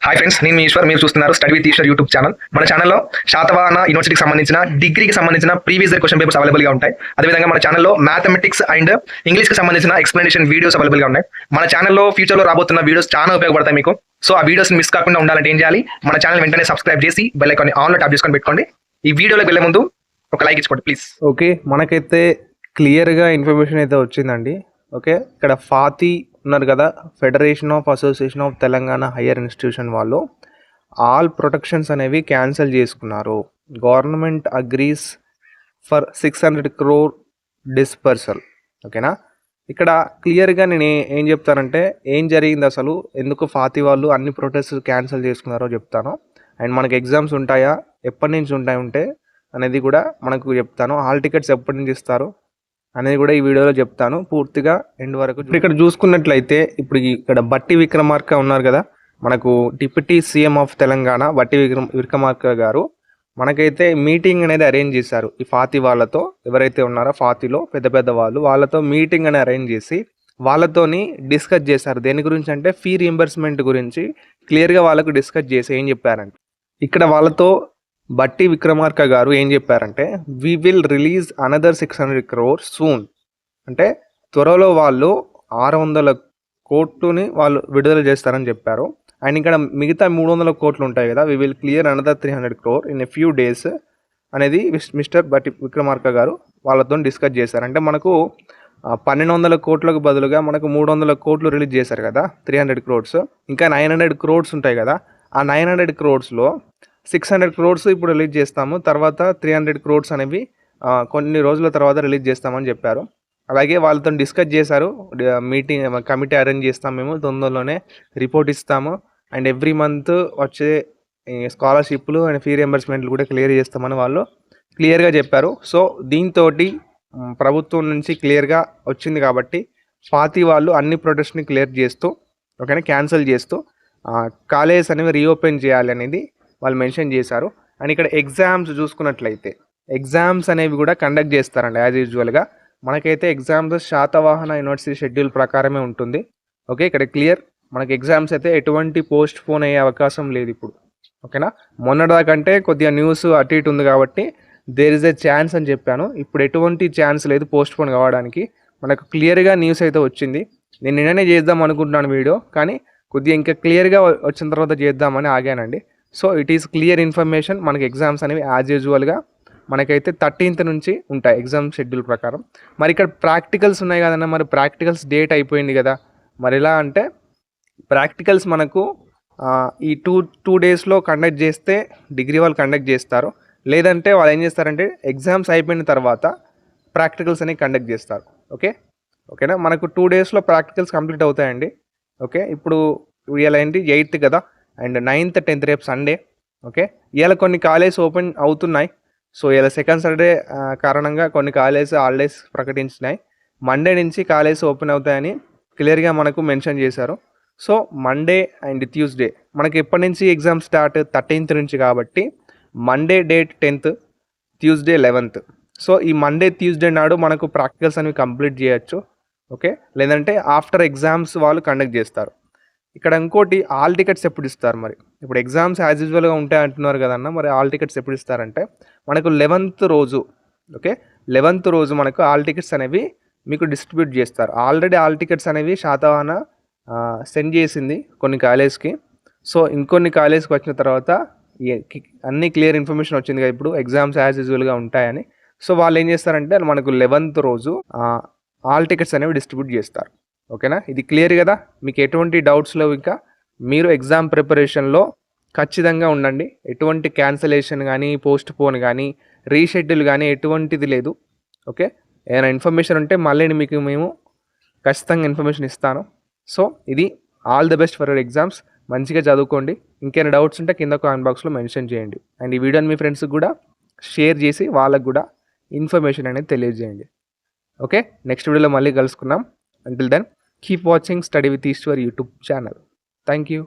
Hi friends, నేను మీ ఈశ్వర్. మీరు చూస్తున్నారు study with Eshwar YouTube channel. మన ఛానల్లో శాతవాహన యూనివర్సిటీకి సంబంధించిన డిగ్రీకి సంబంధించిన ప్రీవియస్ ఇయర్ క్వశ్చన్ పేపర్స్ అవైలబుల్గా ఉంటాయి. అదేవిధంగా మన ఛానల్లో మ్యాథమెటిక్స్ అండ్ ఇంగ్లీష్కి సంబంధించిన ఎక్స్ప్లెనేషన్ వీడియోస్ అవైలబుల్గా ఉన్నాయి. మన ఛానల్లో ఫ్యూచర్లో రాబోతున్న వీడియోస్ చాలా ఉపయోగపడతాయి మీకు. సో ఆ వీడియోస్ మిస్ కాకుండా ఉండాలంటే ఏం చేయాలి? మన ఛానల్ వెంటనే సబ్స్క్రైబ్ చేసి బెల్ ఐకాన్ ఆన్లో ట్యాప్ చేసుకొని పెట్టుకోండి. ఈ వీడియోలోకి వెళ్ళే ముందు ఒక లైక్ ఇచ్చుకోండి ప్లీజ్. ఓకే, మనకైతే క్లియర్గా ఇన్ఫర్మేషన్ అయితే వచ్చిందండి. ఓకే, ఇక్కడ ఫాతి ఉన్నారు కదా, federation of association of Telangana higher institution వాళ్ళు ఆల్ ప్రొటెక్షన్స్ అనేవి క్యాన్సిల్ చేసుకున్నారు. Government agrees for 600 crore dispersal. ఓకేనా, ఇక్కడ క్లియర్గా నేను ఏం చెప్తానంటే ఏం జరిగింది అసలు, ఎందుకు ఫాతి వాళ్ళు అన్ని ప్రొటెస్ట్ క్యాన్సిల్ చేసుకున్నారో చెప్తాను. అండ్ మనకి ఎగ్జామ్స్ ఉంటాయా, ఎప్పటి నుంచి ఉంటాయి అనేది కూడా మనకు చెప్తాను. హాల్ టికెట్స్ ఎప్పటి నుంచి ఇస్తారు అనేది కూడా ఈ వీడియోలో చెప్తాను పూర్తిగా ఎండ్ వరకు. ఇక్కడ చూసుకున్నట్లయితే ఇప్పుడు ఇక్కడ బట్టి విక్రమార్క ఉన్నారు కదా, మనకు డిప్యూటీ సీఎం ఆఫ్ తెలంగాణ బట్టి విక్రమార్క గారు మనకైతే మీటింగ్ అనేది అరేంజ్ చేశారు. ఈ ఫాతి వాళ్ళతో ఎవరైతే ఉన్నారో ఫాతిలో పెద్ద వాళ్ళతో మీటింగ్ అనేది అరేంజ్ చేసి వాళ్ళతోని డిస్కస్ చేశారు. దేని గురించి అంటే ఫీ రీఎంబర్స్మెంట్ గురించి క్లియర్గా వాళ్ళకు డిస్కస్ చేసి ఏం చెప్పారంటే, ఇక్కడ వాళ్ళతో బట్టి విక్రమార్క గారు ఏం చెప్పారంటే, we will release another 600 crore soon. అంటే త్వరలో వాళ్ళు 600 కోట్లుని వాళ్ళు విడుదల చేస్తారని చెప్పారు. అండ్ ఇక్కడ మిగతా 300 కోట్లు ఉంటాయి కదా, we will clear another 300 crore in a few days అనేది మిస్టర్ బట్టి విక్రమార్క గారు వాళ్ళతో డిస్కస్ చేశారు. అంటే మనకు 1200 కోట్లకు బదులుగా మనకు 300 కోట్లు రిలీజ్ చేశారు కదా, 300 crores. ఇంకా 900 crores ఉంటాయి కదా, ఆ 900 crores-లో 600 crores ఇప్పుడు రిలీజ్ చేస్తాము, తర్వాత 300 crores అనేవి కొన్ని రోజుల తర్వాత రిలీజ్ చేస్తామని చెప్పారు. అలాగే వాళ్ళతో డిస్కస్ చేశారు, మీటింగ్ కమిటీ అరేంజ్ చేస్తాం, మేము తొందరలోనే రిపోర్ట్ ఇస్తాము, అండ్ ఎవ్రీ మంత్ వచ్చే స్కాలర్షిప్లు అండ్ ఫీ రియంబర్స్మెంట్లు కూడా క్లియర్ చేస్తామని వాళ్ళు క్లియర్గా చెప్పారు. సో దీంతో ప్రభుత్వం నుంచి క్లియర్గా వచ్చింది కాబట్టి ఫాతి వాళ్ళు అన్ని ప్రొటెస్ట్ని క్లియర్ చేస్తూ ఓకేనా క్యాన్సిల్ చేస్తూ కాలేజెస్ అనేవి రీఓపెన్ చేయాలి అనేది వాళ్ళు మెన్షన్ చేశారు. అండ్ ఇక్కడ ఎగ్జామ్స్ చూసుకున్నట్లయితే ఎగ్జామ్స్ అనేవి కూడా కండక్ట్ చేస్తారండి యాజ్ యూజువల్గా. మనకైతే ఎగ్జామ్స్ శాతవాహన యూనివర్సిటీ షెడ్యూల్ ప్రకారమే ఉంటుంది. ఓకే, ఇక్కడ క్లియర్ మనకి ఎగ్జామ్స్ అయితే ఎటువంటి పోస్ట్ పోన్ అయ్యే అవకాశం లేదు ఇప్పుడు. ఓకేనా, మొన్నటిదాకంటే కొద్దిగా న్యూస్ అటు ఇటు ఉంది కాబట్టి దేర్ ఇస్ ఎ ఛాన్స్ అని చెప్పాను. ఇప్పుడు ఎటువంటి ఛాన్స్ లేదు పోస్ట్ పోన్ కావడానికి. మనకు క్లియర్గా న్యూస్ అయితే వచ్చింది. నేను నిన్ననే చేద్దాం అనుకుంటున్నాను వీడియో, కానీ కొద్దిగా ఇంకా క్లియర్గా వచ్చిన తర్వాత చేద్దామని ఆగానండి. So it is clear information. మనకి ఎగ్జామ్స్ అనేవి యాజ్ యూజువల్గా మనకైతే 13th నుంచి ఉంటాయి ఎగ్జామ్ షెడ్యూల్ ప్రకారం. మరి ఇక్కడ ప్రాక్టికల్స్ ఉన్నాయి కదన్నా, మరి ప్రాక్టికల్స్ డేట్ అయిపోయింది కదా, మరి ఎలా అంటే ప్రాక్టికల్స్ మనకు ఈ టూ డేస్లో కండక్ట్ చేస్తే డిగ్రీ వాళ్ళు కండక్ట్ చేస్తారు, లేదంటే వాళ్ళు ఏం చేస్తారంటే ఎగ్జామ్స్ అయిపోయిన తర్వాత ప్రాక్టికల్స్ అనేవి కండక్ట్ చేస్తారు. ఓకేనా, మనకు 2 daysలో ప్రాక్టికల్స్ కంప్లీట్ అవుతాయండి. ఓకే, ఇప్పుడు ఇవాళ ఏంటి 8th కదా, అండ్ 9th 10th రేపు సండే. ఓకే, ఇవాళ కొన్ని కాలేజెస్ ఓపెన్ అవుతున్నాయి. సో ఇలా సెకండ్ సాటర్డే కారణంగా కొన్ని కాలేజెస్ హాలిడేస్ ప్రకటించినాయి. మండే నుంచి కాలేజెస్ ఓపెన్ అవుతాయని క్లియర్గా మనకు మెన్షన్ చేశారు. సో మండే అండ్ ట్యూస్డే మనకి ఎప్పటి నుంచి ఎగ్జామ్ స్టార్ట్ 13th నుంచి కాబట్టి Monday date 10th, Tuesday 11th. So ఈ మండే ట్యూస్డే నాడు మనకు ప్రాక్టికల్స్ అనేవి కంప్లీట్ చేయొచ్చు. ఓకే, లేదంటే ఆఫ్టర్ ఎగ్జామ్స్ వాళ్ళు కండక్ట్ చేస్తారు. ఇక్కడ ఇంకోటి హాల్ టికెట్స్ ఎప్పుడు ఇస్తారు, మరి ఇప్పుడు ఎగ్జామ్స్ యాజ్ యూజువల్గా ఉంటాయి అంటున్నారు కదన్న, మరి హాల్ టికెట్స్ ఎప్పుడు ఇస్తారంటే మనకు 11th రోజు. ఓకే, 11th రోజు మనకు హాల్ టికెట్స్ అనేవి మీకు డిస్ట్రిబ్యూట్ చేస్తారు. ఆల్రెడీ హాల్ టికెట్స్ అనేవి శాతవాహన సెండ్ చేసింది కొన్ని కాలేజ్కి. సో ఇంకొన్ని కాలేజ్కి వచ్చిన తర్వాత అన్ని క్లియర్ ఇన్ఫర్మేషన్ వచ్చింది కదా ఇప్పుడు ఎగ్జామ్స్ యాజ్ యూజువల్గా ఉంటాయని. సో వాళ్ళు ఏం చేస్తారంటే మనకు 11th రోజు హాల్ టికెట్స్ అనేవి డిస్ట్రిబ్యూట్ చేస్తారు. ఓకేనా, ఇది క్లియర్ కదా, మీకు ఎటువంటి డౌట్స్ లేవు. ఇంకా మీరు ఎగ్జామ్ ప్రిపరేషన్లో ఖచ్చితంగా ఉండండి. ఎటువంటి క్యాన్సలేషన్ కానీ పోస్ట్ పోన్ కానీ రీషెడ్యూల్ కానీ ఎటువంటిది లేదు. ఓకే, ఏదైనా ఇన్ఫర్మేషన్ ఉంటే మళ్ళీ మీకు మేము ఖచ్చితంగా ఇన్ఫర్మేషన్ ఇస్తాను. సో ఇది all the best for your exams. మంచిగా చదువుకోండి. ఇంకేమైనా డౌట్స్ ఉంటే కింద కామెంట్ బాక్స్లో మెన్షన్ చేయండి. అండ్ ఈ వీడియోని మీ ఫ్రెండ్స్కి కూడా షేర్ చేసి వాళ్ళకు కూడా ఇన్ఫర్మేషన్ అనేది తెలియజేయండి. ఓకే, నెక్స్ట్ వీడియోలో మళ్ళీ కలుసుకుందాం. Until then, keep watching Study with Ishwar YouTube channel. Thank you.